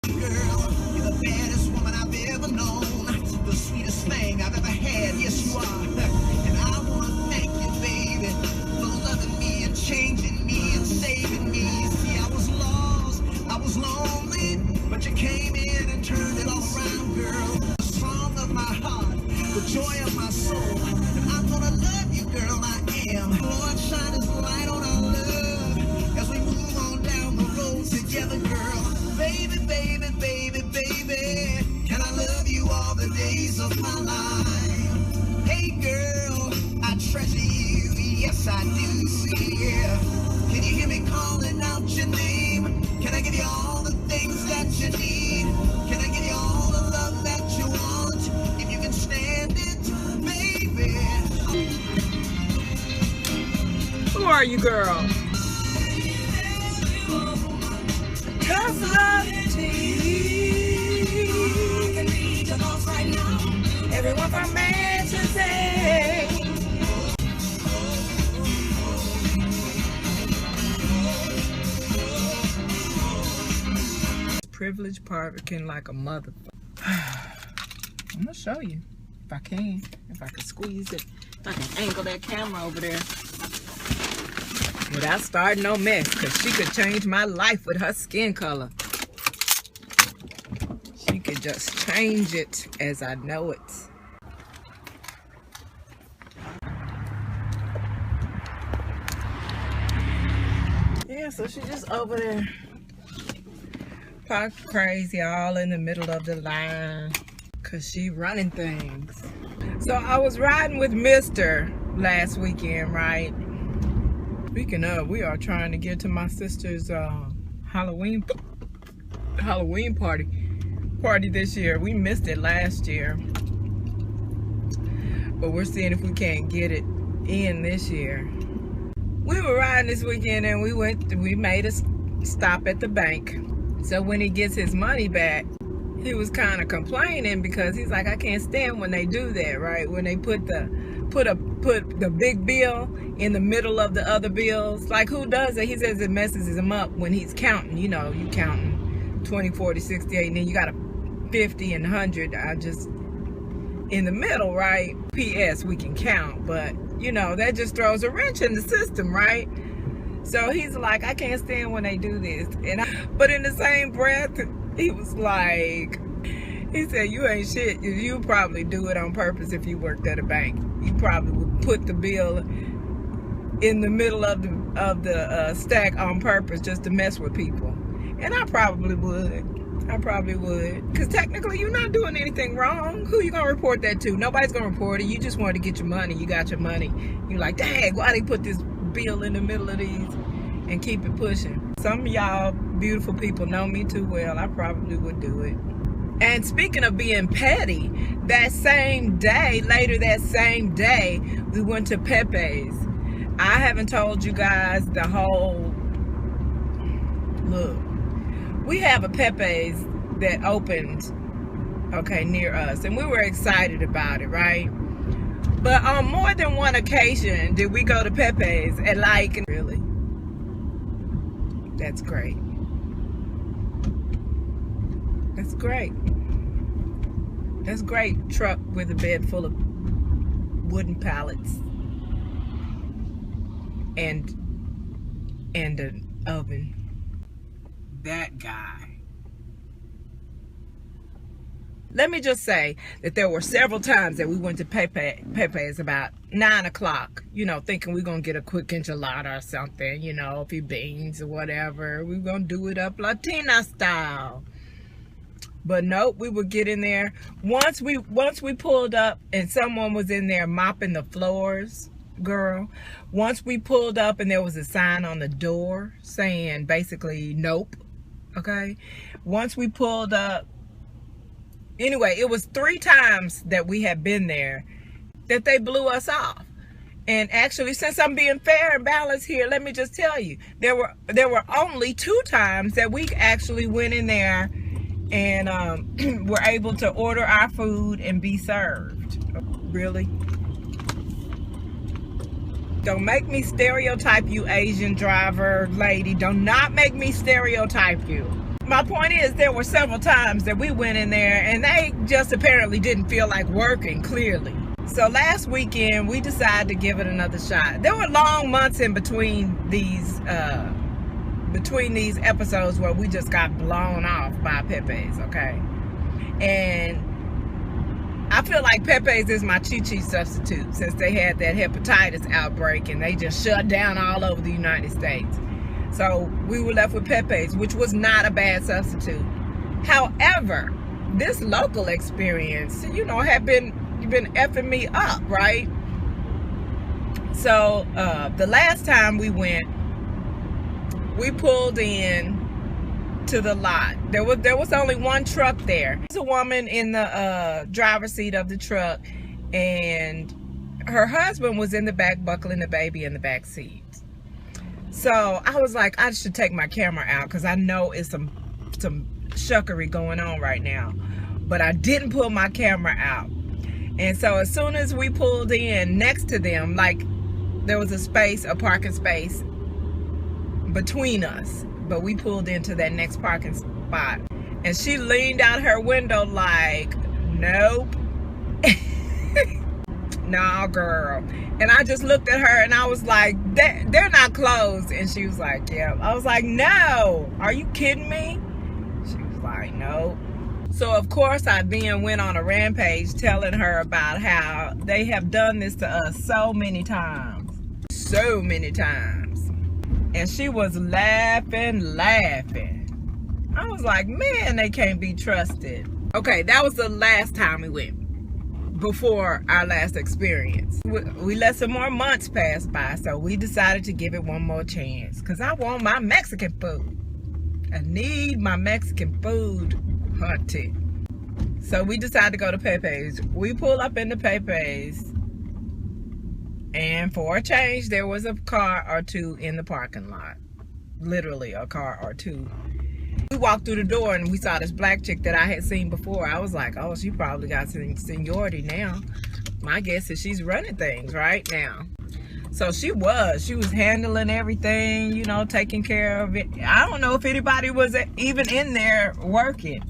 Girl, you're the baddest woman I've ever known, the sweetest thing I've ever had. Yes, you are. And I want to thank you, baby, for loving me and changing me and saving me. See, I was lost, I was lonely, but you came in and turned it all around, girl. The song of my heart, the joy of my soul, and I'm gonna love you, girl, I am. Lord, shine his light on our love as we move on down the road together, girl. Baby, baby, baby, baby, can I love you all the days of my life? Hey girl, I treasure you, yes I do, yeah. Can you hear me calling out your name? Can I give you all the things that you need? Can I give you all the love that you want? If you can stand it, baby. Who are you, girl? Tough love to you. I can read your thoughts right now. Everyone from man to say. Privileged parking like a motherfucker. I'm gonna show you if I can, if I can squeeze it, if I can angle that camera over there without starting no mess, because she could change my life with her skin color. She could just change it as I know it. Yeah, so she just over there parked crazy all in the middle of the line because she running things. So I was riding with Mr. last weekend, right? Speaking of, we are trying to get to my sister's Halloween party this year. We missed it last year, but we're seeing if we can't get it in this year. We were riding this weekend and we made a stop at the bank. So when he gets his money back, he was kind of complaining because he's like, I can't stand when they do that, right? When they put the big bill in the middle of the other bills. Like, who does it? He says it messes him up when he's counting. You know, you counting 20, 40, 68, and then you got a 50 and 100. I just in the middle, right? P.S. we can count, but you know, that just throws a wrench in the system, right? So he's like, I can't stand when they do this. But in the same breath, he was like, he said, you ain't shit. You probably do it on purpose if you worked at a bank. You probably would put the bill in the middle of the stack on purpose just to mess with people. And I probably would. Because technically, you're not doing anything wrong. Who you going to report that to? Nobody's going to report it. You just wanted to get your money. You got your money. You're like, dang, why they put this bill in the middle of these and keep it pushing? Some of y'all beautiful people know me too well. I probably would do it. And speaking of being petty, that same day, we went to PePe's. I haven't told you guys the whole look. We have a PePe's that opened, okay, near us, and we were excited about it, right? But on more than one occasion did we go to PePe's and like, really? That's great. That's great. That's great. Truck with a bed full of wooden pallets and an oven. That guy. Let me just say that there were several times that we went to PePe's about 9 o'clock, you know, thinking we're going to get a quick enchilada or something, you know, a few beans or whatever. We're going to do it up Latina style. But nope, we would get in there. Once we pulled up and someone was in there mopping the floors, girl. Once we pulled up and there was a sign on the door saying basically nope. Okay. Once we pulled up, anyway, it was 3 times that we had been there that they blew us off. And actually, since I'm being fair and balanced here, let me just tell you, there were only 2 times that we actually went in there and were able to order our food and be served. Really? Don't make me stereotype you, Asian driver lady. Do not make me stereotype you. my point is, there were several times that we went in there and they just apparently didn't feel like working, clearly. So last weekend we decided to give it another shot. There were long months in between these episodes where we just got blown off by PePe's, okay? And I feel like PePe's is my Chi-Chi substitute, since they had that hepatitis outbreak and they just shut down all over the United States. So we were left with PePe's, which was not a bad substitute. However, this local experience, you know, had been effing me up, right? So the last time we went, we pulled in to the lot. There was only one truck there. There's a woman in the driver's seat of the truck, and her husband was in the back buckling the baby in the back seat. So I was like, I should take my camera out because I know it's some shuckery going on right now. But I didn't pull my camera out. And so as soon as we pulled in next to them, like there was a parking space between us, but we pulled into that next parking spot. And she leaned out her window like, nope. Nah, girl. And I just looked at her and I was like, they're not closed. And she was like, yeah. I was like, no, are you kidding me? She was like, no. So of course I then went on a rampage telling her about how they have done this to us so many times. So many times. And she was laughing. I was like, man, they can't be trusted. Okay, that was the last time we went. Before our last experience, we let some more months pass by, so we decided to give it one more chance because I want my Mexican food. I need my Mexican food hunted. So we decided to go to PePe's. We pull up into PePe's, and for a change, there was a car or two in the parking lot. Literally a car or two. We walked through the door and we saw this black chick that I had seen before. I was like, oh, she probably got some seniority now. My guess is she's running things right now. So she was handling everything, you know, taking care of it. I don't know if anybody was even in there working.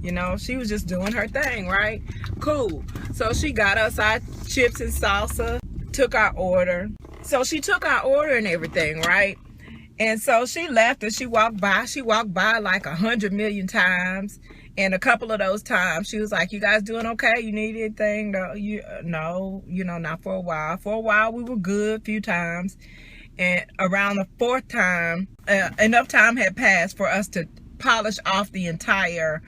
You know, she was just doing her thing, right? Cool. So she got us our chips and salsa, took our order. So she took our order and everything, right? And so she left and she walked by like 100 million times. And a couple of those times she was like, you guys doing okay? You need anything? No, not for a while. For a while we were good a few times. And around the fourth time, enough time had passed for us to polish off the entire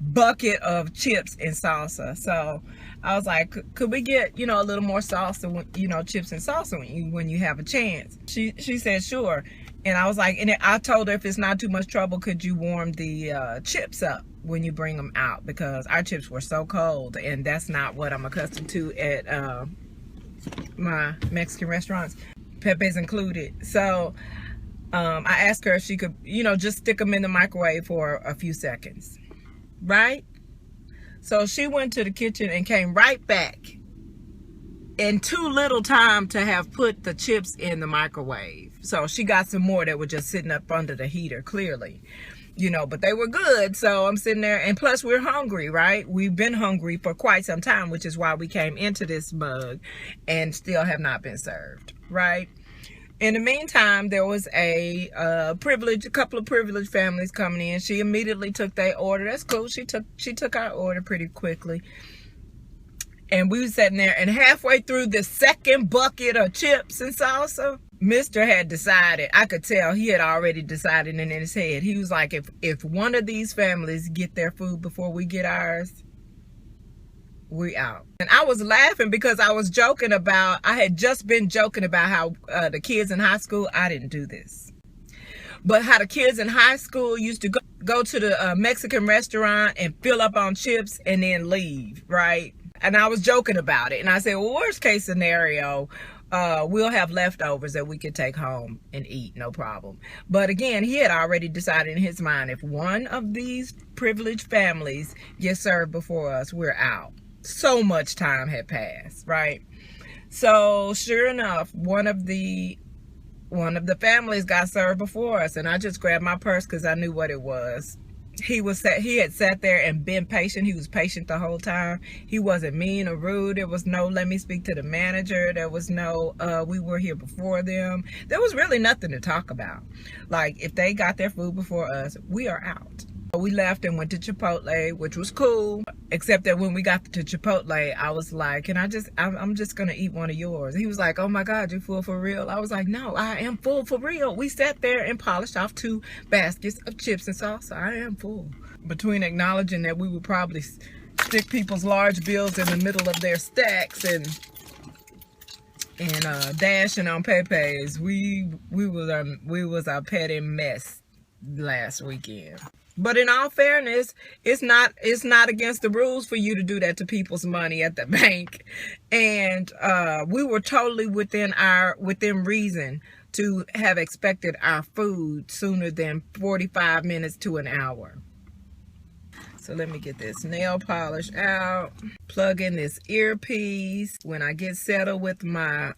bucket of chips and salsa. So I was like, could we get, a little more salsa, chips and salsa when you have a chance? She said, sure. And I was like, and I told her, if it's not too much trouble, could you warm the chips up when you bring them out? Because our chips were so cold, and that's not what I'm accustomed to at my Mexican restaurants, PePe's included. So I asked her if she could, just stick them in the microwave for a few seconds, right? So she went to the kitchen and came right back in too little time to have put the chips in the microwave. So she got some more that were just sitting up under the heater, clearly, but they were good. So I'm sitting there, and plus we're hungry, right? We've been hungry for quite some time, which is why we came into this mug and still have not been served, right? In the meantime, there was a couple of privileged families coming in. She immediately took their order. That's cool. She took our order pretty quickly. And we were sitting there, and halfway through the second bucket of chips and salsa, Mr. had decided, I could tell he had already decided in his head. He was like, if one of these families get their food before we get ours, we out. And I was laughing because I had just been joking about how the kids in high school, I didn't do this, but how the kids in high school used to go to the Mexican restaurant and fill up on chips and then leave, right? And I was joking about it. And I said, well, worst case scenario, we'll have leftovers that we could take home and eat, no problem. But again, he had already decided in his mind, if one of these privileged families gets served before us, we're out. So much time had passed, right? So sure enough, one of the one of the families got served before us, and I just grabbed my purse because I knew what it was. He had sat there and been patient. He was patient the whole time. He wasn't mean or rude. There was no, let me speak to the manager. There was no, we were here before them. There was really nothing to talk about. Like, if they got their food before us, we are out. We left and went to Chipotle, which was cool, except that when we got to Chipotle, I was like, I'm just going to eat one of yours. He was like, oh my God, you full for real? I was like, no, I am full for real. We sat there and polished off 2 baskets of chips and salsa. I am full. Between acknowledging that we would probably stick people's large bills in the middle of their stacks and dashing on PePe's, we was a petty mess last weekend. But in all fairness, it's not against the rules for you to do that to people's money at the bank. And we were totally within reason to have expected our food sooner than 45 minutes to an hour. So let me get this nail polish out, plug in this earpiece. When I get settled with my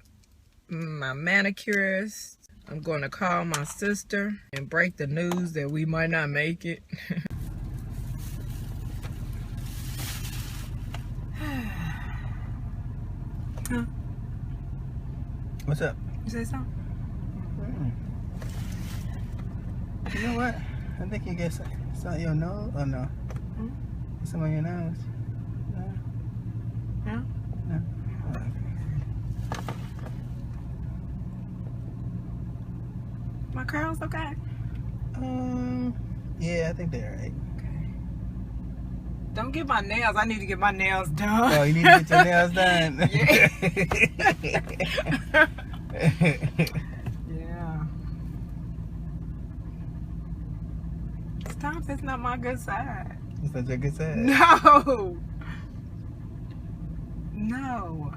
manicurist, I'm going to call my sister and break the news that we might not make it. Huh? What's up? You say something? You know what? I think you get some on your nose. Oh no. Some on your nose. No? No? No. My curls okay? Yeah, I think they're right. Okay. Don't get my nails. I need to get my nails done. Oh, you need to get your nails done? Yeah. Yeah. Stop, it's not my good side. It's not your good side? No. No.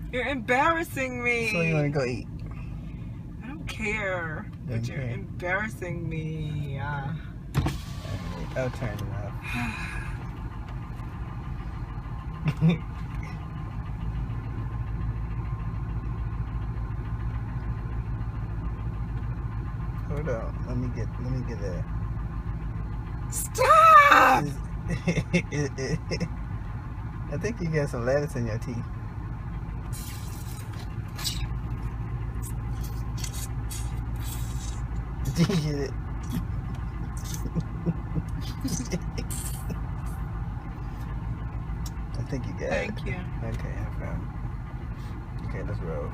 You're embarrassing me. So you want to go eat? I don't care. But Okay. you're embarrassing me. I'll turn it off. Hold on. Let me get there. Stop! I think you got some lettuce in your teeth. Did you get it? I think you got it. Thank you. Okay, no problem. Okay, let's roll.